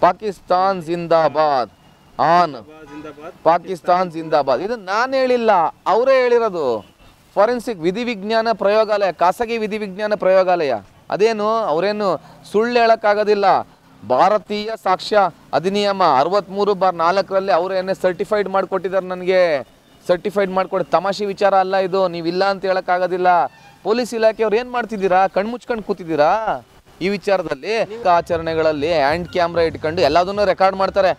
ಪಾಕಿಸ್ತಾನ್ ಜಿಂದಾಬಾದ್ on Pakistan ಜಿಂದಾಬಾದ್. ಇದು ನಾನು ಹೇಳಿಲ್ಲ, ಅವರೇ ಹೇಳಿರೋದು. ಫಾರೆನ್ಸಿಕ್ ವಿಧಿವಿಜ್ಞಾನ ಪ್ರಯೋಗಾಲಯ, ಖಾಸಗಿ ವಿಧಿವಿಜ್ಞಾನ ಪ್ರಯೋಗಾಲಯ. ಅದೇನು ಅವರೇನು ಸುಳ್ಳು ಹೇಳೋಕ್ಕಾಗೋದಿಲ್ಲ. ಭಾರತೀಯ ಸಾಕ್ಷ್ಯ ಅಧಿನಿಯಮ 63/4 ಅವರೇನೇ ಸರ್ಟಿಫೈಡ್ ಮಾಡಿಕೊಟ್ಟಿದ್ದಾರೆ, ನನಗೆ ಸರ್ಟಿಫೈಡ್ ಮಾಡಿಕೊಡಿ. ತಮಾಷೆ ವಿಚಾರ ಅಲ್ಲ ಇದು, ನೀವಿಲ್ಲ ಅಂತ ಹೇಳೋಕ್ಕಾಗೋದಿಲ್ಲ. ಪೊಲೀಸ್ ಇಲಾಖೆಯವ್ರು ಏನು ಮಾಡ್ತಿದ್ದೀರಾ? ಕಣ್ಮುಚ್ಕೊಂಡು ಕೂತಿದ್ದೀರಾ ಈ ವಿಚಾರದಲ್ಲಿ? ಆಚರಣೆಗಳಲ್ಲಿ ಹ್ಯಾಂಡ್ ಕ್ಯಾಮ್ರಾ ಇಟ್ಕೊಂಡು ಎಲ್ಲದನ್ನೂ ರೆಕಾರ್ಡ್ ಮಾಡ್ತಾರೆ.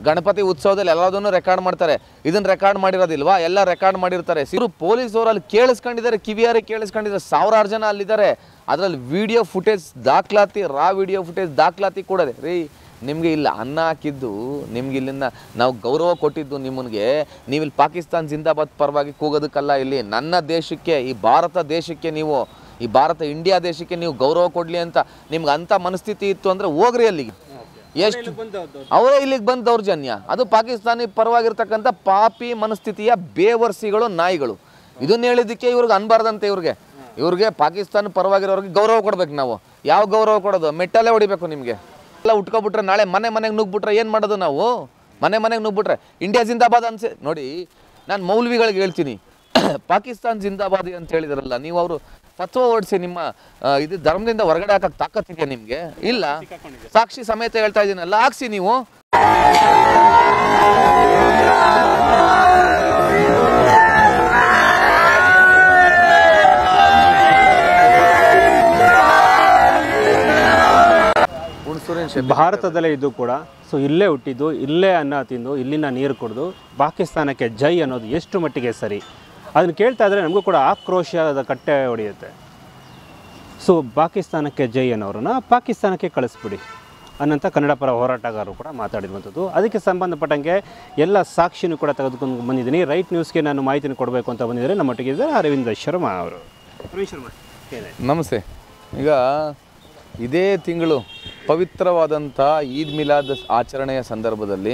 ಗಣಪತಿ ಉತ್ಸವದಲ್ಲಿ ಎಲ್ಲದನ್ನೂ ರೆಕಾರ್ಡ್ ಮಾಡ್ತಾರೆ. ಇದನ್ನು ರೆಕಾರ್ಡ್ ಮಾಡಿರೋದಿಲ್ವಾ? ಎಲ್ಲ ರೆಕಾರ್ಡ್ ಮಾಡಿರ್ತಾರೆ. ಇವರು ಪೊಲೀಸವರು ಅಲ್ಲಿ ಕೇಳಿಸ್ಕೊಂಡಿದ್ದಾರೆ, ಕಿವಿಯಾರೆ ಕೇಳಿಸ್ಕೊಂಡಿದ್ದಾರೆ. ಸಾವಿರಾರು ಜನ ಅಲ್ಲಿದ್ದಾರೆ. ಅದರಲ್ಲಿ ವಿಡಿಯೋ ಫುಟೇಜ್ ದಾಖಲಾತಿ, ರಾ ವಿಡಿಯೋ ಫುಟೇಜ್ ದಾಖಲಾತಿ ಕೊಡೋದೆ. ರೀ, ನಿಮಗೆ ಇಲ್ಲಿ ಅನ್ನ ಹಾಕಿದ್ದು, ನಿಮ್ಗೆ ಇಲ್ಲಿಂದ ನಾವು ಗೌರವ ಕೊಟ್ಟಿದ್ದು ನಿಮಗೆ, ನೀವಿಲ್ಲಿ ಪಾಕಿಸ್ತಾನ್ ಜಿಂದಾಬಾದ್ ಪರವಾಗಿ ಕೂಗೋದಕ್ಕಲ್ಲ. ಇಲ್ಲಿ ನನ್ನ ದೇಶಕ್ಕೆ, ಈ ಭಾರತ ದೇಶಕ್ಕೆ, ನೀವು ಈ ಭಾರತ ಇಂಡಿಯಾ ದೇಶಕ್ಕೆ ನೀವು ಗೌರವ ಕೊಡಲಿ ಅಂತ ನಿಮ್ಗೆ ಅಂಥ ಮನಸ್ಥಿತಿ ಇತ್ತು ಅಂದರೆ ಹೋಗ್ರಿ ಅಲ್ಲಿಗೆ. ಎಷ್ಟು ಅವರೇ ಇಲ್ಲಿಗೆ ಬಂದು ದೌರ್ಜನ್ಯ. ಅದು ಪಾಕಿಸ್ತಾನಿ ಪರವಾಗಿರ್ತಕ್ಕಂಥ ಪಾಪಿ ಮನಸ್ಥಿತಿಯ ಬೇವರ್ಸಿಗಳು, ನಾಯಿಗಳು. ಇದನ್ನ ಹೇಳಿದ್ದಕ್ಕೆ ಇವ್ರಿಗೆ ಅನ್ಬಾರ್ದಂತೆ. ಇವ್ರಿಗೆ ಪಾಕಿಸ್ತಾನ ಪರವಾಗಿರೋರಿಗೆ ಗೌರವ ಕೊಡ್ಬೇಕು. ನಾವು ಯಾವ ಗೌರವ ಕೊಡೋದು? ಮೆಟ್ಟಲ್ಲೇ ಹೊಡಿಬೇಕು. ನಿಮಗೆ ಎಲ್ಲ ಉಟ್ಕೊಬಿಟ್ರೆ ನಾಳೆ ಮನೆಗೆ ನುಗ್ಬಿಟ್ರೆ ಏನು ಮಾಡೋದು? ನಾವು ಮನೆಗೆ ನುಗ್ಬಿಟ್ರೆ ಇಂಡಿಯಾ ಜಿಂದಾಬಾದ್ ಅನ್ಸಿ ನೋಡಿ. ನಾನು ಮೌಲ್ವಿಗಳಿಗೆ ಹೇಳ್ತೀನಿ, ಪಾಕಿಸ್ತಾನ್ ಜಿಂದಾಬಾದ್ ಅಂತ ಹೇಳಿದಾರಲ್ಲ, ನೀವು ಅವರು ಫತ್ವಾ ಓಡಿಸಿ ನಿಮ್ಮ ಇದು ಧರ್ಮದಿಂದ ಹೊರಗಡೆ ಹಾಕಕ್ಕೆ ತಾಕತ್ತಿದೆಯಾ ನಿಮಗೆ? ಇಲ್ಲ. ಸಾಕ್ಷಿ ಸಮೇತ ಹೇಳ್ತಾ ಇದ್ದೀನಲ್ಲ, ಹಾಕ್ಸಿ ನೀವು. ಭಾರತದಲ್ಲೇ ಇದು ಕೂಡ ಸೊ ಇಲ್ಲೇ ಹುಟ್ಟಿದ್ದು, ಇಲ್ಲೇ ಅನ್ನ ತಿಂದು, ಇಲ್ಲಿನ ನೀರು ಕುಡಿದು ಪಾಕಿಸ್ತಾನಕ್ಕೆ ಜೈ ಅನ್ನೋದು ಎಷ್ಟು ಮಟ್ಟಿಗೆ ಸರಿ? ಅದನ್ನು ಕೇಳ್ತಾ ಇದ್ದರೆ ನಮಗೂ ಕೂಡ ಆಕ್ರೋಶದ ಕಟ್ಟೆ ಹೊಡೆಯುತ್ತೆ. ಸೊ ಪಾಕಿಸ್ತಾನಕ್ಕೆ ಜೈ ಅನ್ನೋರನ್ನ ಪಾಕಿಸ್ತಾನಕ್ಕೆ ಕಳಿಸ್ಬಿಡಿ ಅನ್ನೋಂಥ ಕನ್ನಡ ಪರ ಹೋರಾಟಗಾರರು ಕೂಡ ಮಾತಾಡಿರುವಂಥದ್ದು. ಅದಕ್ಕೆ ಸಂಬಂಧಪಟ್ಟಂಗೆ ಎಲ್ಲ ಸಾಕ್ಷಿನೂ ಕೂಡ ತೆಗೆದುಕೊಂಡು ಬಂದಿದ್ದೀನಿ. ರೈಟ್ ನ್ಯೂಸ್ಗೆ ನಾನು ಮಾಹಿತಿನ ಕೊಡಬೇಕು ಅಂತ ಬಂದಿದ್ದಾರೆ. ನಮ್ಮೊಟ್ಟಿಗೆ ಅರವಿಂದ ಶರ್ಮಾ ಅವರು. ಅರವಿಂದ್ ಶರ್ಮಾ, ನಮಸ್ತೆ. ಈಗ ಇದೇ ತಿಂಗಳು ಪವಿತ್ರವಾದಂಥ ಈದ್ ಮಿಲಾದ್ ಆಚರಣೆಯ ಸಂದರ್ಭದಲ್ಲಿ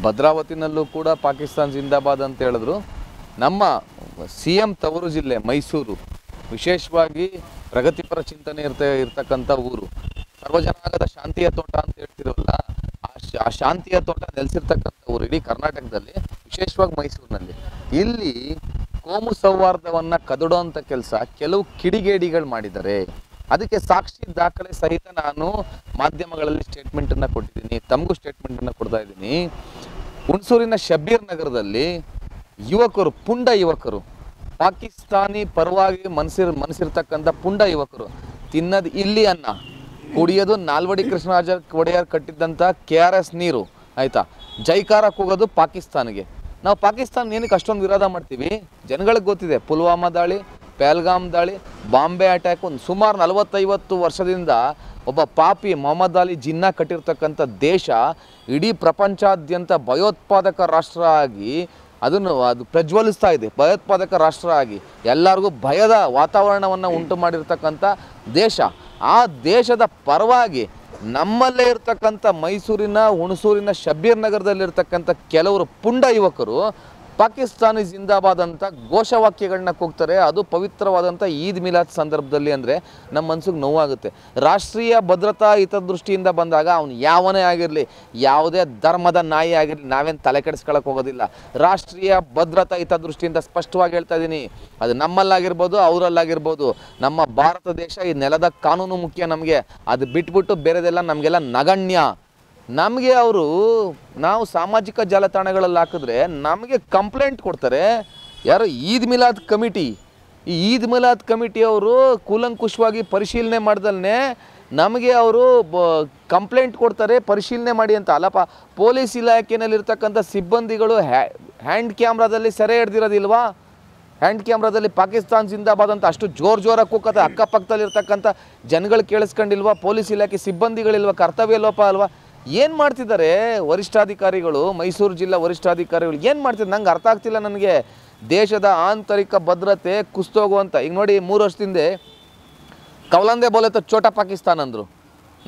ಭದ್ರಾವತಿನಲ್ಲೂ ಕೂಡ ಪಾಕಿಸ್ತಾನ್ ಜಿಂದಾಬಾದ್ ಅಂತ ಹೇಳಿದ್ರು. ನಮ್ಮ CM ತವರು ಜಿಲ್ಲೆ ಮೈಸೂರು, ವಿಶೇಷವಾಗಿ ಪ್ರಗತಿಪರ ಚಿಂತನೆ ಇರ್ತಕ್ಕಂಥ ಊರು, ಸರ್ವಜನಾಂಗದ ಶಾಂತಿಯ ತೋಟ ಅಂತ ಹೇಳ್ತಿರೋಲ್ಲ, ಆ ಶಾಂತಿಯ ತೋಟ ನೆಲೆಸಿರ್ತಕ್ಕಂಥ ಊರು ಇಡೀ ಕರ್ನಾಟಕದಲ್ಲಿ, ವಿಶೇಷವಾಗಿ ಮೈಸೂರಿನಲ್ಲಿ. ಇಲ್ಲಿ ಕೋಮು ಸೌಹಾರ್ದವನ್ನು ಕದಡುವಂಥ ಕೆಲಸ ಕೆಲವು ಕಿಡಿಗೇಡಿಗಳು ಮಾಡಿದ್ದಾರೆ. ಅದಕ್ಕೆ ಸಾಕ್ಷಿ ದಾಖಲೆ ಸಹಿತ ನಾನು ಮಾಧ್ಯಮಗಳಲ್ಲಿ ಸ್ಟೇಟ್ಮೆಂಟನ್ನು ಕೊಟ್ಟಿದ್ದೀನಿ, ತಮಗೂ ಸ್ಟೇಟ್ಮೆಂಟನ್ನು ಕೊಡ್ತಾ ಇದ್ದೀನಿ. ಹುಣಸೂರಿನ ಶಬ್ಬೀರ್ ನಗರದಲ್ಲಿ ಪುಂಡ ಯುವಕರು, ಪಾಕಿಸ್ತಾನಿ ಪರವಾಗಿ ಮನಸಿರ್ತಕ್ಕಂಥ ಪುಂಡ ಯುವಕರು ತಿನ್ನೋದು ಇಲ್ಲಿ ಅನ್ನ, ಕುಡಿಯೋದು ನಾಲ್ವಡಿ ಕೃಷ್ಣರಾಜ ಒಡೆಯರ್ ಕಟ್ಟಿದ್ದಂಥ KRS ನೀರು, ಆಯಿತಾ, ಜೈಕಾರ ಕೂಗೋದು ಪಾಕಿಸ್ತಾನಿಗೆ. ನಾವು ಪಾಕಿಸ್ತಾನ ಏನಕ್ಕೆ ಅಷ್ಟೊಂದು ವಿರೋಧ ಮಾಡ್ತೀವಿ? ಜನಗಳಿಗೆ ಗೊತ್ತಿದೆ. ಪುಲ್ವಾಮಾ ದಾಳಿ, ಪಹಲ್ಗಾಮ್ ದಾಳಿ, ಬಾಂಬೆ ಅಟ್ಯಾಕ್, ಒಂದು ಸುಮಾರು 40-50 ವರ್ಷದಿಂದ ಒಬ್ಬ ಪಾಪಿ ಮೊಹಮ್ಮದ್ ಅಲಿ ಜಿನ್ನಾ ಕಟ್ಟಿರ್ತಕ್ಕಂಥ ದೇಶ ಇಡೀ ಪ್ರಪಂಚಾದ್ಯಂತ ಭಯೋತ್ಪಾದಕ ರಾಷ್ಟ್ರ ಆಗಿ ಅದು ಪ್ರಜ್ವಲಿಸ್ತಾ ಇದೆ. ಭಯೋತ್ಪಾದಕ ರಾಷ್ಟ್ರ ಆಗಿ ಎಲ್ಲರಿಗೂ ಭಯದ ವಾತಾವರಣವನ್ನು ಉಂಟು ಮಾಡಿರ್ತಕ್ಕಂಥ ದೇಶ. ಆ ದೇಶದ ಪರವಾಗಿ ನಮ್ಮಲ್ಲೇ ಇರ್ತಕ್ಕಂಥ ಮೈಸೂರಿನ ಹುಣಸೂರಿನ ಶಬ್ಬೀರ್ ನಗರದಲ್ಲಿರ್ತಕ್ಕಂಥ ಕೆಲವರು ಪುಂಡ ಯುವಕರು ಪಾಕಿಸ್ತಾನಿ ಜಿಂದಾಬಾದ್ ಅಂತ ಘೋಷವಾಕ್ಯಗಳನ್ನ ಕೂಗ್ತಾರೆ. ಅದು ಪವಿತ್ರವಾದಂಥ ಈದ್ ಮಿಲಾದ್ ಸಂದರ್ಭದಲ್ಲಿ. ಅಂದರೆ ನಮ್ಮ ಮನಸ್ಸಿಗೆ ನೋವಾಗುತ್ತೆ. ರಾಷ್ಟ್ರೀಯ ಭದ್ರತಾ ಹಿತದೃಷ್ಟಿಯಿಂದ ಬಂದಾಗ ಅವನು ಯಾವನೇ ಆಗಿರಲಿ, ಯಾವುದೇ ಧರ್ಮದ ನಾಯಿ ಆಗಿರಲಿ, ನಾವೇನು ತಲೆ ಕೆಡಿಸ್ಕೊಳ್ಳೋಕೆ ಹೋಗೋದಿಲ್ಲ. ರಾಷ್ಟ್ರೀಯ ಭದ್ರತಾ ಹಿತದೃಷ್ಟಿಯಿಂದ ಸ್ಪಷ್ಟವಾಗಿ ಹೇಳ್ತಾ ಇದ್ದೀನಿ. ಅದು ನಮ್ಮಲ್ಲಾಗಿರ್ಬೋದು, ಅವರಲ್ಲಾಗಿರ್ಬೋದು. ನಮ್ಮ ಭಾರತ ದೇಶ, ಈ ನೆಲದ ಕಾನೂನು ಮುಖ್ಯ ನಮಗೆ. ಅದು ಬಿಟ್ಬಿಟ್ಟು ಬೇರೆದೆಲ್ಲ ನಮಗೆಲ್ಲ ನಗಣ್ಯ. ನಮಗೆ ನಾವು ಸಾಮಾಜಿಕ ಜಾಲತಾಣಗಳಲ್ಲಿ ಹಾಕಿದ್ರೆ ನಮಗೆ ಕಂಪ್ಲೇಂಟ್ ಕೊಡ್ತಾರೆ. ಯಾರೋ ಈದ್ ಮಿಲಾದ್ ಕಮಿಟಿ, ಈ ಈದ್ ಮಿಲಾದ್ ಕಮಿಟಿಯವರು ಕೂಲಂಕುಷವಾಗಿ ಪರಿಶೀಲನೆ ಮಾಡ್ದಲ್ಲೇ ನಮಗೆ ಅವರು ಕಂಪ್ಲೇಂಟ್ ಕೊಡ್ತಾರೆ, ಪರಿಶೀಲನೆ ಮಾಡಿ ಅಂತ. ಅಲ್ಲಪ್ಪ, ಪೊಲೀಸ್ ಇಲಾಖೆಯಲ್ಲಿರ್ತಕ್ಕಂಥ ಸಿಬ್ಬಂದಿಗಳು ಹ್ಯಾಂಡ್ ಕ್ಯಾಮ್ರಾದಲ್ಲಿ ಸೆರೆ ಹಿಡ್ದಿರೋದಿಲ್ವಾ? ಹ್ಯಾಂಡ್ ಕ್ಯಾಮ್ರಾದಲ್ಲಿ ಪಾಕಿಸ್ತಾನ್ ಜಿಂದಾಬಾದ್ ಅಂತ ಅಷ್ಟು ಜೋರಾಗಿ ಕೂಕತ್ತೆ. ಅಕ್ಕಪಕ್ಕದಲ್ಲಿರ್ತಕ್ಕಂಥ ಜನಗಳು ಕೇಳಿಸ್ಕೊಂಡಿಲ್ವಾ? ಪೊಲೀಸ್ ಇಲಾಖೆ ಸಿಬ್ಬಂದಿಗಳಿಲ್ವಾ? ಕರ್ತವ್ಯ ಲೋಪ ಅಲ್ವಾ? ಏನು ಮಾಡ್ತಿದ್ದಾರೆ ವರಿಷ್ಠಾಧಿಕಾರಿಗಳು? ಮೈಸೂರು ಜಿಲ್ಲಾ ವರಿಷ್ಠಾಧಿಕಾರಿಗಳು ಏನು ಮಾಡ್ತಿದ್ದಾರೆ? ನಂಗೆ ಅರ್ಥ ಆಗ್ತಿಲ್ಲ. ನನಗೆ ದೇಶದ ಆಂತರಿಕ ಭದ್ರತೆ ಕುಸ್ತೋಗುವಂಥ. ಈಗ ನೋಡಿ, 3 ವರ್ಷದಿಂದ ಕವಲಂದೆ ಬೋಲೆತ ಚೋಟ ಪಾಕಿಸ್ತಾನ್ ಅಂದರು.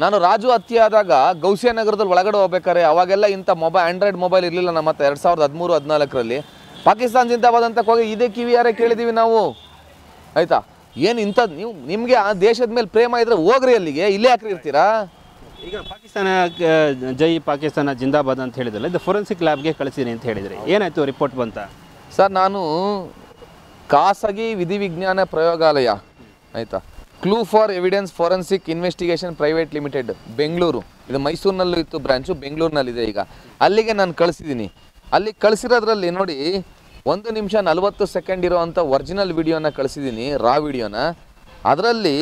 ನಾನು ರಾಜು ಹತ್ಯೆ ಆದಾಗ ಗೌಸಿಯಾ ನಗರದಲ್ಲಿ ಒಳಗಡೆ ಹೋಗ್ಬೇಕಾರೆ ಅವಾಗೆಲ್ಲ ಇಂಥ ಆಂಡ್ರಾಯ್ಡ್ ಮೊಬೈಲ್ ಇರಲಿಲ್ಲ ನಮ್ಮ ಹತ್ರ. 2013-14ರಲ್ಲಿ ಪಾಕಿಸ್ತಾನ್ ಜಿಂದಾಬಾದ್ ಅಂತ ಹೋಗಿ ಇದೇ ಕಿವಿಯಾರೆ ಕೇಳಿದ್ದೀವಿ ನಾವು, ಆಯಿತಾ? ಏನು ಇಂಥದ್ದು? ನಿಮಗೆ ಆ ದೇಶದ ಮೇಲೆ ಪ್ರೇಮ ಇದ್ದರೆ ಹೋಗ್ರಿ ಅಲ್ಲಿಗೆ, ಇಲ್ಲೇ ಯಾಕ್ರಿ ಇರ್ತೀರಾ? ಈಗ ಪಾಕಿಸ್ತಾನ ಜೈ ಪಾಕಿಸ್ತಾನ ಜಿಂದಾಬಾದ್ ಅಂತ ಹೇಳಿದ್ರಲ್ಲ, ಇದು ಫೋರೆನ್ಸಿಕ್ ಲ್ಯಾಬ್ಗೆ ಕಳಿಸಿರಿ ಅಂತ ಹೇಳಿದ್ರಿ, ಏನಾಯ್ತು ರಿಪೋರ್ಟ್ ಬಂತ? ಸರ್, ನಾನು ಖಾಸಗಿ ವಿಧಿವಿಜ್ಞಾನ ಪ್ರಯೋಗಾಲಯ, ಆಯಿತಾ, clue for evidence forensic investigation private limited, Bengaluru, ಇದು ಮೈಸೂರಿನಲ್ಲೂ ಇತ್ತು ಬ್ರಾಂಚು, ಬೆಂಗಳೂರಿನಲ್ಲಿದೆ ಈಗ, ಅಲ್ಲಿಗೆ ನಾನು ಕಳಿಸಿದ್ದೀನಿ. ಅಲ್ಲಿ ಕಳಿಸಿರೋದ್ರಲ್ಲಿ ನೋಡಿ 1 ನಿಮಿಷ 40 ಸೆಕೆಂಡ್ ಇರೋವಂಥ ಒರಿಜಿನಲ್ ವಿಡಿಯೋನ ಕಳಿಸಿದ್ದೀನಿ, ರಾ ವಿಡಿಯೋನ. ಅದರಲ್ಲಿ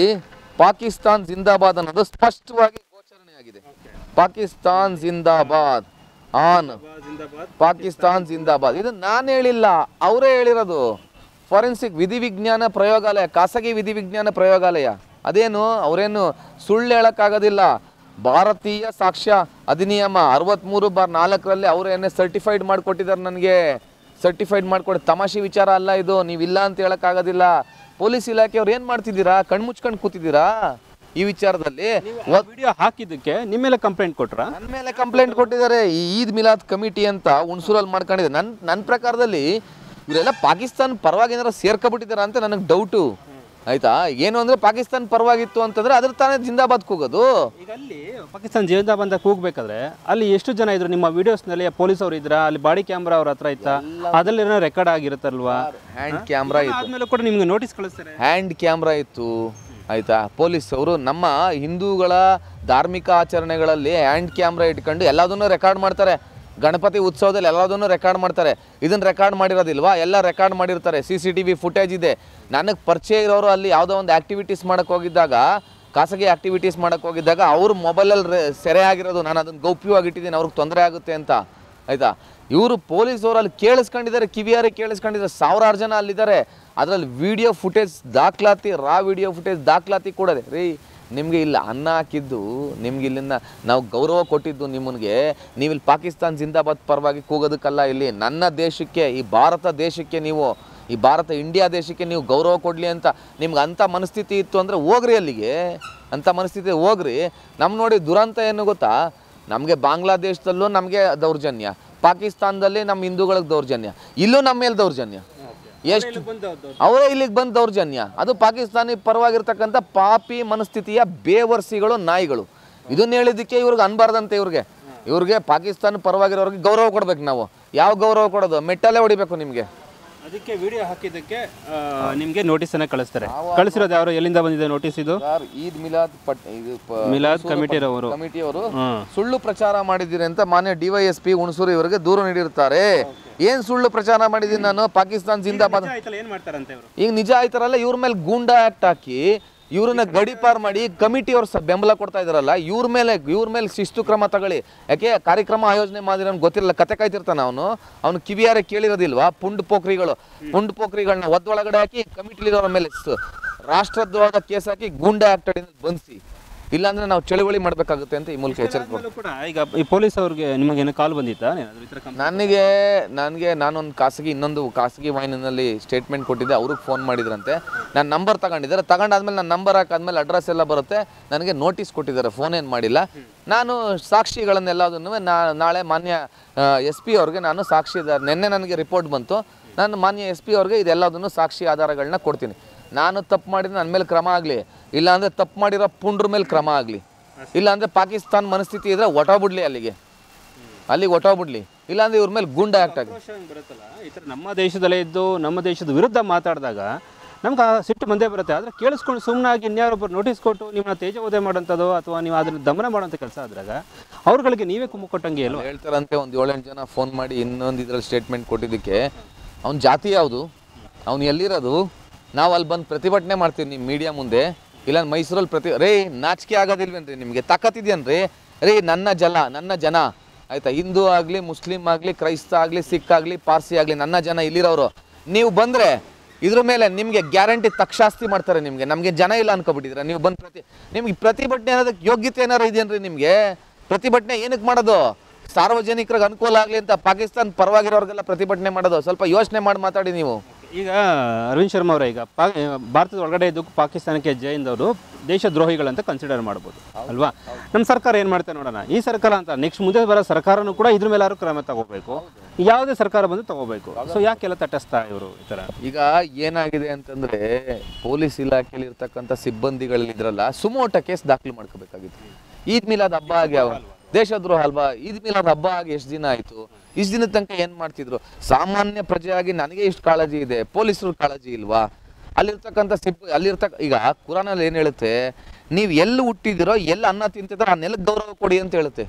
ಪಾಕಿಸ್ತಾನ್ ಜಿಂದಾಬಾದ್ ಅನ್ನೋದು ಸ್ಪಷ್ಟವಾಗಿ ಗೋಚರಣೆ ಆಗಿದೆ. ಪಾಕಿಸ್ತಾನ್ ಜಿಂದಾಬಾದ್ ಆನ್, ಪಾಕಿಸ್ತಾನ್ ಜಿಂದಾಬಾದ್. ಇದು ನಾನು ಹೇಳಿಲ್ಲ, ಅವರೇ ಹೇಳಿರೋದು. ಫಾರೆನ್ಸಿಕ್ ವಿಧಿವಿಜ್ಞಾನ ಪ್ರಯೋಗಾಲಯ, ಖಾಸಗಿ ವಿಧಿವಿಜ್ಞಾನ ಪ್ರಯೋಗಾಲಯ. ಅದೇನು ಅವರೇನು ಸುಳ್ಳು ಹೇಳೋಕ್ಕಾಗೋದಿಲ್ಲ. ಭಾರತೀಯ ಸಾಕ್ಷ್ಯ ಅಧಿನಿಯಮ 63/4ರಲ್ಲಿ ಅವರೇನೇ ಸರ್ಟಿಫೈಡ್ ಮಾಡಿಕೊಟ್ಟಿದ್ದಾರೆ, ನನಗೆ ಸರ್ಟಿಫೈಡ್ ಮಾಡಿಕೊಡಿ. ತಮಾಷೆ ವಿಚಾರ ಅಲ್ಲ ಇದು, ನೀವಿಲ್ಲ ಅಂತ ಹೇಳೋಕ್ಕಾಗೋದಿಲ್ಲ. ಪೊಲೀಸ್ ಇಲಾಖೆಯವ್ರು ಏನು ಮಾಡ್ತಿದ್ದೀರಾ? ಕಣ್ಮುಚ್ಕೊಂಡು ಕೂತಿದ್ದೀರಾ ಈ ವಿಚಾರದಲ್ಲಿ? ವಿಡಿಯೋ ಹಾಕಿದ್ದಕ್ಕೆ ನಿಮ್ಮ ಮೇಲೆ ಕಂಪ್ಲೇಂಟ್ ಕೊಟ್ರಾ? ನನ್ನ ಮೇಲೆ ಕಂಪ್ಲೇಂಟ್ ಕೊಟ್ಟಿದ್ದಾರೆ. ಈ ಈದ್ ಮಿಲಾದ್ ಕಮಿಟಿ ಅಂತ ಹುಣಸೂರಲ್ಲಿ ಮಾಡ್ಕೊಂಡಿದೆ. ನನ್ನ ಪ್ರಕಾರದಲ್ಲಿ ಇವರೆಲ್ಲ ಪಾಕಿಸ್ತಾನ ಪರವಾಗಿ ಏನಾರು ಸೇರ್ಕೊಬಿಟ್ಟಿದ್ದಾರೆ ಅಂತ ನನಗೆ ಡೌಟು, ಆಯ್ತಾ. ಏನು ಅಂದರೆ ಪಾಕಿಸ್ತಾನ ಪರವಾಗಿತ್ತು ಅಂತಂದರೆ ಅದ್ರ ತಾನೇ ಜಿಂದಾಬಾದ್ ಕೂಗೋದು. ಈಗ ಅಲ್ಲಿ ಪಾಕಿಸ್ತಾನ ಜಿಂದಾಬಾದ್ ಅಂತ ಕೂಗಬೇಕಾದ್ರೆ ಅಲ್ಲಿ ಎಷ್ಟು ಜನ ಇದ್ರು? ನಿಮ್ಮ ವಿಡಿಯೋಸ್ನಲ್ಲಿ ಪೊಲೀಸ್ ಅವರು ಇದ್ರ? ಅಲ್ಲಿ ಬಾಡಿ ಕ್ಯಾಮ್ರಾ ಅವ್ರ ಹತ್ರ ಇತ್ತಾ? ಅದ್ರಲ್ಲಿ ಏನೋ ರೆಕಾರ್ಡ್ ಆಗಿರುತ್ತಲ್ವಾ? ಹ್ಯಾಂಡ್ ಕ್ಯಾಮ್ರಾ ಇತ್ತು. ಆದ್ಮೇಲೆ ಕೂಡ ನಿಮ್ಗೆ ನೋಟಿಸ್ ಕಳಿಸ್ತಾರೆ. ಹ್ಯಾಂಡ್ ಕ್ಯಾಮ್ರಾ ಇತ್ತು, ಆಯಿತಾ. ಪೊಲೀಸ್ ಅವರು ನಮ್ಮ ಹಿಂದೂಗಳ ಧಾರ್ಮಿಕ ಆಚರಣೆಗಳಲ್ಲಿ ಹ್ಯಾಂಡ್ ಕ್ಯಾಮ್ರಾ ಇಟ್ಕೊಂಡು ಎಲ್ಲದನ್ನೂ ರೆಕಾರ್ಡ್ ಮಾಡ್ತಾರೆ. ಗಣಪತಿ ಉತ್ಸವದಲ್ಲಿ ಎಲ್ಲದನ್ನೂ ರೆಕಾರ್ಡ್ ಮಾಡ್ತಾರೆ. ಇದನ್ನು ರೆಕಾರ್ಡ್ ಮಾಡಿರೋದಿಲ್ವಾ? ಎಲ್ಲ ರೆಕಾರ್ಡ್ ಮಾಡಿರ್ತಾರೆ. CCTV ಫುಟೇಜ್ ಇದೆ. ನನಗೆ ಪರಿಚಯ ಇರೋರು ಅಲ್ಲಿ ಯಾವುದೋ ಒಂದು ಆ್ಯಕ್ಟಿವಿಟೀಸ್ ಮಾಡೋಕ್ಕೆ ಹೋಗಿದ್ದಾಗ, ಖಾಸಗಿ ಆ್ಯಕ್ಟಿವಿಟೀಸ್ ಮಾಡೋಕ್ಕೆ ಹೋಗಿದ್ದಾಗ ಅವ್ರ ಮೊಬೈಲಲ್ಲಿ ಸೆರೆ ಆಗಿರೋದು. ನಾನು ಅದನ್ನು ಗೌಪ್ಯವಾಗಿ ಇಟ್ಟಿದ್ದೀನಿ, ಅವ್ರಿಗೆ ತೊಂದರೆ ಆಗುತ್ತೆ ಅಂತ, ಆಯಿತಾ. ಇವರು ಪೊಲೀಸವರು ಅಲ್ಲಿ ಕೇಳಿಸ್ಕೊಂಡಿದ್ದಾರೆ, ಕಿವಿಯಾರೆ ಕೇಳಿಸ್ಕೊಂಡಿದ್ದಾರೆ. 1000 ಜನ ಅಲ್ಲಿದ್ದಾರೆ. ಅದರಲ್ಲಿ ವಿಡಿಯೋ ಫುಟೇಜ್ ದಾಖಲಾತಿ, ರಾ ವಿಡಿಯೋ ಫುಟೇಜ್ ದಾಖಲಾತಿ ಕೊಡೋದೆ. ರೀ, ನಿಮಗೆ ಇಲ್ಲಿ ಅನ್ನ ಹಾಕಿದ್ದು, ನಿಮ್ಗೆ ಇಲ್ಲಿಂದ ನಾವು ಗೌರವ ಕೊಟ್ಟಿದ್ದು ನಿಮ್ಮನಿಗೆ, ನೀವಿಲ್ಲಿ ಪಾಕಿಸ್ತಾನ್ ಜಿಂದಾಬಾದ್ ಪರವಾಗಿ ಕೂಗೋದಕ್ಕಲ್ಲ. ಇಲ್ಲಿ ನನ್ನ ದೇಶಕ್ಕೆ, ಈ ಭಾರತ ದೇಶಕ್ಕೆ, ನೀವು ಈ ಭಾರತ ಇಂಡಿಯಾ ದೇಶಕ್ಕೆ ನೀವು ಗೌರವ ಕೊಡಲಿ ಅಂತ ನಿಮ್ಗೆ ಅಂಥ ಮನಸ್ಥಿತಿ ಇತ್ತು ಅಂದರೆ ಹೋಗ್ರಿ ಅಲ್ಲಿಗೆ. ಅಂಥ ಮನಸ್ಥಿತಿ ಹೋಗ್ರಿ. ನಮ್ಮ ನೋಡಿ ದುರಂತ ಏನು ಗೊತ್ತಾ? ನಮಗೆ ಬಾಂಗ್ಲಾದೇಶದಲ್ಲೂ ನಮಗೆ ದೌರ್ಜನ್ಯ, ಪಾಕಿಸ್ತಾನದಲ್ಲಿ ನಮ್ಮ ಹಿಂದೂಗಳಿಗೆ ದೌರ್ಜನ್ಯ, ಇಲ್ಲೂ ನಮ್ಮ ಮೇಲೆ ದೌರ್ಜನ್ಯ. ಎಷ್ಟು ಅವರೇ ಇಲ್ಲಿಗೆ ಬಂದು ದೌರ್ಜನ್ಯ. ಅದು ಪಾಕಿಸ್ತಾನಿ ಪರವಾಗಿರ್ತಕ್ಕಂಥ ಪಾಪಿ ಮನಸ್ಥಿತಿಯ ಬೇವರ್ಸಿಗಳು, ನಾಯಿಗಳು. ಇದನ್ನ ಹೇಳಿದ್ದಕ್ಕೆ ಇವ್ರಿಗೆ ಅನ್ಬಾರ್ದಂತೆ. ಇವ್ರಿಗೆ ಪಾಕಿಸ್ತಾನ ಪರವಾಗಿರೋರಿಗೆ ಗೌರವ ಕೊಡ್ಬೇಕು. ನಾವು ಯಾವ ಗೌರವ ಕೊಡೋದು? ಮೆಟ್ಟಲ್ಲೇ ಹೊಡಿಬೇಕು ನಿಮಗೆ. ಅದಕ್ಕೆ ವಿಡಿಯೋ ಹಾಕಿದ್ದಕ್ಕೆ ನಿಮಗೆ ನೋಟಿಸನ್ನು ಕಳಿಸ್ತಾರೆ. ಕಳಿಸಿರೋದು ಯಾರು? ಎಲ್ಲಿಂದ ಬಂದಿದೆ ನೋಟಿಸ್ ಇದು? ಈದ್ ಮಿಲಾದ್ ಮಿಲಾದ್ ಕಮಿಟಿಯವರು ಸುಳ್ಳು ಪ್ರಚಾರ ಮಾಡಿದ್ದೀರಿ ಅಂತ ಮಾನ್ಯ DYSP ಹುಣಸೂರು ಇವರಿಗೆ ದೂರು ನೀಡಿರ್ತಾರೆ. ಏನ್ ಸುಳ್ಳು ಪ್ರಚಾರ ಮಾಡಿದೀನಿ ನಾನು? ಪಾಕಿಸ್ತಾನ್ ಜಿಂದಾಬಾದ್. ಈಗ ನಿಜ ಆಯ್ತಾರಲ್ಲ, ಇವ್ರ ಮೇಲೆ ಗೂಂಡಾ ಆಕ್ಟ್ ಹಾಕಿ ಇವ್ರನ್ನ ಗಡಿಪಾರ್ ಮಾಡಿ ಕಮಿಟಿಯವ್ರು ಬೆಂಬಲ ಕೊಡ್ತಾ ಇದಾರಲ್ಲ, ಇವ್ರ ಮೇಲೆ ಶಿಸ್ತು ಕ್ರಮ ತಗೊಳ್ಳಿ. ಯಾಕೆ ಕಾರ್ಯಕ್ರಮ ಆಯೋಜನೆ ಮಾಡಿರೋ ಗೊತ್ತಿರಲ್ಲ, ಕತೆ ಕಾಯ್ತಿರ್ತಾನೆ ಅವನು ಕಿವಿಯಾರೆ ಕೇಳಿರೋದಿಲ್ವಾ? ಪುಂಡ್ ಪೋಖ್ರಿಗಳನ್ನ ಒದ್ದೊಳಗಡೆ ಹಾಕಿ ಕಮಿಟಿಲಿರೋರ ಮೇಲೆ ರಾಷ್ಟ್ರದ್ರೋಹದ ಕೇಸ್ ಹಾಕಿ ಗೂಂಡಾ ಆಕ್ಟ್ ಅಡಿಯಲ್ಲಿ ಬಂಧಿಸಿ, ಇಲ್ಲಾಂದ್ರೆ ನಾವು ಚಳುವಳಿ ಮಾಡಬೇಕಾಗುತ್ತೆ ಅಂತ ಈ ಮೂಲಕ ಎಚ್ಚರಿಕೆ. ಈಗ ಈ ಪೊಲೀಸ್ ಅವ್ರಿಗೆ ನಿಮಗೇನು ಕಾಲ್ ಬಂದಿತ್ತಾ? ನನಗೆ ನಾನೊಂದು ಇನ್ನೊಂದು ಖಾಸಗಿ ವಾಹಿನಿನಲ್ಲಿ ಸ್ಟೇಟ್ಮೆಂಟ್ ಕೊಟ್ಟಿದ್ದೆ. ಅವ್ರಿಗೆ ಫೋನ್ ಮಾಡಿದ್ರಂತೆ. ನಾನು ನಂಬರ್ ತಗೊಂಡಿದ್ದಾರೆ. ತಗೊಂಡಾದ್ಮೇಲೆ ನನ್ನ ನಂಬರ್ ಹಾಕಾದ್ಮೇಲೆ ಅಡ್ರೆಸ್ ಎಲ್ಲ ಬರುತ್ತೆ. ನನಗೆ ನೋಟಿಸ್ ಕೊಟ್ಟಿದ್ದಾರೆ, ಫೋನ್ ಏನು ಮಾಡಿಲ್ಲ. ನಾನು ಸಾಕ್ಷಿಗಳನ್ನೆಲ್ಲದನ್ನು ನಾಳೆ ಮಾನ್ಯ SP ಅವ್ರಿಗೆ ನಾನು ನಿನ್ನೆ ನನಗೆ ರಿಪೋರ್ಟ್ ಬಂತು. ನಾನು ಮಾನ್ಯ SP ಅವ್ರಿಗೆ ಇದೆಲ್ಲದನ್ನು ಸಾಕ್ಷಿ ಆಧಾರಗಳನ್ನ ಕೊಡ್ತೀನಿ. ನಾನು ತಪ್ಪು ಮಾಡಿದ್ರೆ ನನ್ನ ಮೇಲೆ ಕ್ರಮ ಆಗಲಿ, ಇಲ್ಲಾಂದರೆ ತಪ್ಪು ಮಾಡಿರೋ ಪುಂಡ್ರ ಮೇಲೆ ಕ್ರಮ ಆಗಲಿ, ಇಲ್ಲಾಂದರೆ ಪಾಕಿಸ್ತಾನ ಮನಸ್ಥಿತಿ ಇದ್ದರೆ ಒಟ್ಟೋಗ್ಬಿಡ್ಲಿ, ಅಲ್ಲಿಗೆ ಒಟ್ಟೋಗ್ಬಿಡ್ಲಿ, ಇಲ್ಲಾಂದರೆ ಇವ್ರ ಮೇಲೆ ಗುಂಡ ಆಕ್ಟ್ ಆಗಲಿ. ಈ ಥರ ನಮ್ಮ ದೇಶದಲ್ಲೇ ಇದ್ದು ನಮ್ಮ ದೇಶದ ವಿರುದ್ಧ ಮಾತಾಡಿದಾಗ ನಮ್ಗೆ ಸಿಟ್ಟು ಬಂದೇ ಬರುತ್ತೆ. ಆದರೆ ಕೇಳಿಸ್ಕೊಂಡು ಸುಮ್ಮನಾಗಿ ಇನ್ಯಾರೊಬ್ಬರು ನೋಟಿಸ್ ಕೊಟ್ಟು ನಿಮ್ಮನ್ನ ತೇಜೋವಧೆ ಮಾಡೋಂಥದ್ದು ಅಥವಾ ನೀವು ಅದನ್ನು ದಮನ ಮಾಡೋಂಥ ಕೆಲಸ ಆದಾಗ ಅವ್ರುಗಳಿಗೆ ನೀವೇ ಕುಮ್ಮು ಕೊಟ್ಟಂಗೆ ಅಲ್ವ? ಹೇಳ್ತಾರಂತೆ. ಒಂದು 7-8 ಜನ ಫೋನ್ ಮಾಡಿ ಇನ್ನೊಂದು ಇದರಲ್ಲಿ ಸ್ಟೇಟ್ಮೆಂಟ್ ಕೊಟ್ಟಿದ್ದಕ್ಕೆ, ಅವ್ನ ಜಾತಿ ಯಾವುದು, ಅವ್ನು ಎಲ್ಲಿರೋದು, ನಾವು ಅಲ್ಲಿ ಬಂದು ಪ್ರತಿಭಟನೆ ಮಾಡ್ತೀವಿ ನಿಮ್ಮ ಮೀಡಿಯಾ ಮುಂದೆ, ಇಲ್ಲ ಮೈಸೂರಲ್ಲಿ ರೇ ನಾಚಿಕೆ ಆಗೋದಿಲ್ವೇನ್ರಿ ನಿಮಗೆ? ತಾಕತ್ತಿದ್ಯನ್ರಿ? ರೀ, ನನ್ನ ಜನ ಆಯಿತಾ, ಹಿಂದೂ ಆಗಲಿ, ಮುಸ್ಲಿಂ ಆಗಲಿ, ಕ್ರೈಸ್ತ ಆಗಲಿ, ಸಿಖ್ ಆಗಲಿ, ಪಾರ್ಸಿ ಆಗಲಿ, ನನ್ನ ಜನ ಇಲ್ಲಿರೋರು. ನೀವು ಬಂದರೆ ಇದ್ರ ಮೇಲೆ ನಿಮಗೆ ಗ್ಯಾರಂಟಿ ತಕ್ಷಾಸ್ತಿ ಮಾಡ್ತಾರೆ. ನಮಗೆ ಜನ ಇಲ್ಲ ಅನ್ಕೊಬಿಟ್ಟಿದ್ರೆ ನೀವು ಬಂದು ನಿಮ್ಗೆ ಪ್ರತಿಭಟನೆ ಅನ್ನೋದಕ್ಕೆ ಯೋಗ್ಯತೆ ಏನಾರು ಇದೆಯೇನ್ರಿ ನಿಮಗೆ? ಪ್ರತಿಭಟನೆ ಏನಕ್ಕೆ ಮಾಡೋದು? ಸಾರ್ವಜನಿಕರಿಗೆ ಅನುಕೂಲ ಆಗಲಿ ಅಂತ ಪಾಕಿಸ್ತಾನ ಪರವಾಗಿರೋರಿಗೆಲ್ಲ ಪ್ರತಿಭಟನೆ ಮಾಡೋದು. ಸ್ವಲ್ಪ ಯೋಚನೆ ಮಾಡಿ ಮಾತಾಡಿ ನೀವು. ಈಗ ಅರವಿಂದ್ ಶರ್ಮಾ ಅವರೇ, ಈಗ ಭಾರತದ ಒಳಗಡೆ ಇದ್ದು ಪಾಕಿಸ್ತಾನಕ್ಕೆ ಜೈಂದವರು ದೇಶದ್ರೋಹಿಗಳಂತ ಕನ್ಸಿಡರ್ ಮಾಡ್ಬೋದು ಅಲ್ವಾ? ನಮ್ಮ ಸರ್ಕಾರ ಏನು ಮಾಡ್ತಾರೆ ನೋಡೋಣ. ಈ ಸರ್ಕಾರ ಅಂತ ನೆಕ್ಸ್ಟ್ ಮುಂದೆ ಬರೋ ಸರ್ಕಾರನೂ ಕೂಡ ಇದ್ರ ಮೇಲಾರು ಕ್ರಮ ತಗೋಬೇಕು. ಯಾವುದೇ ಸರ್ಕಾರ ಬಂದು ತಗೋಬೇಕು. ಸೊ ಯಾಕೆಲ್ಲ ತಟಸ್ಥ ಇವರು ಈ ಥರ? ಈಗ ಏನಾಗಿದೆ ಅಂತಂದರೆ, ಪೊಲೀಸ್ ಇಲಾಖೆಯಲ್ಲಿ ಇರ್ತಕ್ಕಂಥ ಸಿಬ್ಬಂದಿಗಳಿದ್ರಲ್ಲ, ಸುಮೋಟ ಕೇಸ್ ದಾಖಲು ಮಾಡ್ಕೋಬೇಕಾಗಿತ್ತು. ಈದ್ ಮಿಲಾದ್ ಹಬ್ಬ ಆಗ್ಯಾವ, ದೇಶದ್ರೋಹ ಅಲ್ವಾ? ಈದ್ ಮಿಲಾದ್ ಹಬ್ಬ ಆಗಿ ಎಷ್ಟು ದಿನ ಆಯಿತು? ಇಷ್ಟು ದಿನದ ತನಕ ಏನು ಮಾಡ್ತಿದ್ರು? ಸಾಮಾನ್ಯ ಪ್ರಜೆಯಾಗಿ ನನಗೆ ಇಷ್ಟು ಕಾಳಜಿ ಇದೆ, ಪೊಲೀಸರು ಕಾಳಜಿ ಇಲ್ವಾ? ಅಲ್ಲಿರ್ತಕ್ಕಂಥ ಈಗ ಕುರಾನಲ್ಲಿ ಏನು ಹೇಳುತ್ತೆ, ನೀವು ಎಲ್ಲಿ ಹುಟ್ಟಿದಿರೋ, ಎಲ್ಲಿ ಅನ್ನ ತಿಂತಿದ್ರೋ ಆ ನೆಲಕ್ಕೆ ಗೌರವ ಕೊಡಿ ಅಂತ ಹೇಳುತ್ತೆ,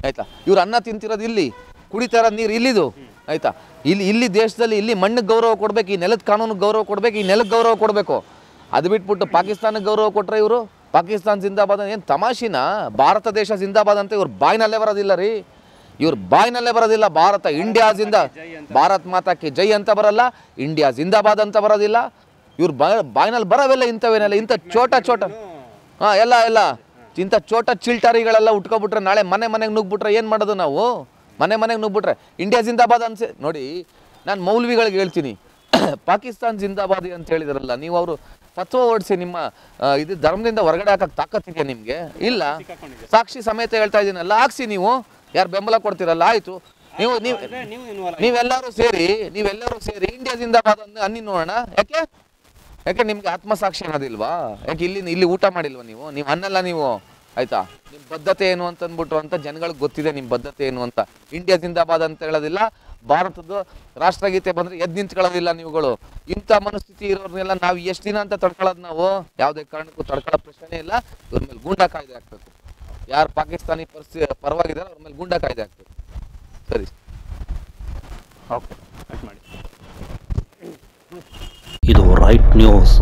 ಆಯ್ತಾ? ಇವ್ರು ಅನ್ನ ತಿಂತಿರೋದು ಇಲ್ಲಿ, ಕುಡಿತಾರ ನೀರು ಇಲ್ಲಿದು, ಆಯ್ತಾ? ಇಲ್ಲಿ ದೇಶದಲ್ಲಿ ಇಲ್ಲಿ ಮಣ್ಣಿಗೆ ಗೌರವ ಕೊಡ್ಬೇಕು, ಈ ನೆಲದ ಕಾನೂನಿಗೆ ಗೌರವ ಕೊಡ್ಬೇಕು, ಈ ನೆಲಕ್ಕೆ ಗೌರವ ಕೊಡಬೇಕು. ಅದು ಬಿಟ್ಬಿಟ್ಟು ಪಾಕಿಸ್ತಾನಕ್ಕೆ ಗೌರವ ಕೊಟ್ರೆ ಇವರು ಪಾಕಿಸ್ತಾನ ಜಿಂದಾಬಾದ್ ಏನು ತಮಾಷಿನ? ಭಾರತ ದೇಶ ಜಿಂದಾಬಾದ್ ಅಂತ ಇವ್ರು ಬಾಯ್ನಲ್ಲೇ ಬರೋದಿಲ್ಲ ರೀ, ಇವ್ರು ಬಾಯ್ನಲ್ಲೇ ಬರೋದಿಲ್ಲ. ಭಾರತ ಇಂಡಿಯಾ ಭಾರತ್ ಮಾತಾ ಕಿ ಜೈ ಅಂತ ಬರಲ್ಲ, ಇಂಡಿಯಾ ಜಿಂದಾಬಾದ್ ಅಂತ ಬರೋದಿಲ್ಲ. ಇವ್ರು ಬಾಯ್ನಲ್ಲಿ ಬರೋವೆಲ್ಲ ಇಂಥವೇನೆಲ್ಲ, ಇಂಥ ಚೋಟ ಹಾಂ ಎಲ್ಲ ಇಂಥ ಚೋಟ ಚಿಲ್ಟಾರಿಗಳೆಲ್ಲ ಉಟ್ಕೊಬಿಟ್ರೆ ನಾಳೆ ಮನೆಗೆ ನುಗ್ಬಿಟ್ರೆ ಏನು ಮಾಡೋದು ನಾವು? ಮನೆಗೆ ನುಗ್ಬಿಟ್ರೆ ಇಂಡಿಯಾ ಜಿಂದಾಬಾದ್ ಅನ್ಸಿ ನೋಡಿ. ನಾನು ಮೌಲ್ವಿಗಳಿಗೆ ಹೇಳ್ತೀನಿ, ಪಾಕಿಸ್ತಾನ್ ಜಿಂದಾಬಾದಿ ಅಂತ ಹೇಳಿದ್ರಲ್ಲ ನೀವು, ಅವರು ಫತ್ವ ಓಡಿಸಿ ನಿಮ್ಮ ಇದು ಧರ್ಮದಿಂದ ಹೊರಗಡೆ ಹಾಕಕ್ಕೆ ತಾಕತ್ತಿದೆಯಾ ನಿಮಗೆ? ಇಲ್ಲ. ಸಾಕ್ಷಿ ಸಮೇತ ಹೇಳ್ತಾ ಇದ್ದೀನಲ್ಲ, ಹಾಕ್ಸಿ ನೀವು. ಯಾರು ಬೆಂಬಲ ಕೊಡ್ತೀರಲ್ಲ, ಆಯಿತು. ನೀವೆಲ್ಲರೂ ಸೇರಿ ಇಂಡಿಯಾ ಜಿಂದಾಬಾದ್ ಅನ್ನಿ ನೋಡೋಣ. ಯಾಕೆ ನಿಮ್ಗೆ ಆತ್ಮಸಾಕ್ಷಿ ಅನ್ನೋದಿಲ್ವಾ? ಯಾಕೆ ಇಲ್ಲಿ ಊಟ ಮಾಡಿಲ್ವಾ ನೀವು ಅನ್ನಲ್ಲ ನೀವು, ಆಯ್ತಾ? ನಿಮ್ಮ ಬದ್ಧತೆ ಏನು ಅಂತಂದ್ಬಿಟ್ಟು ಅಂತ ಜನಗಳಿಗೆ ಗೊತ್ತಿದೆ, ನಿಮ್ಮ ಬದ್ಧತೆ ಏನು ಅಂತ. ಇಂಡಿಯಾ ಜಿಂದಾಬಾದ್ ಅಂತ ಹೇಳೋದಿಲ್ಲ, ಭಾರತದ ರಾಷ್ಟ್ರಗೀತೆ ಬಂದರೆ ಎದ್ದು ನಿಂತ್ಕೊಳ್ಳೋದಿಲ್ಲ ನೀವುಗಳು. ಇಂಥ ಮನಸ್ಥಿತಿ ಇರೋರ್ನೆಲ್ಲ ನಾವು ಎಷ್ಟು ದಿನ ಅಂತ ತಡ್ಕೊಳ್ಳೋದು? ನಾವು ಯಾವುದೇ ಕಾರಣಕ್ಕೂ ತಡ್ಕೊಳ್ಳೋ ಪ್ರಶ್ನೆ ಇಲ್ಲ. ಇವ್ರ ಮೇಲೆ ಗೂಂಡಾ ಕಾಯ್ದೆ ಹಾಕ್ಬೇಕು. ಯಾರು ಪಾಕಿಸ್ತಾನಿ ಪರವಾಗಿದ್ದಾರೆ ಅವ್ರ ಮೇಲೆ ಗೂಂಡಾ ಕಾಯ್ದೆ ಹಾಕ್ಬೇಕು. ಸರಿ, ಓಕೆ, ಕಟ್ ಮಾಡಿ. ಇದು ರೈಟ್ ನ್ಯೂಸ್.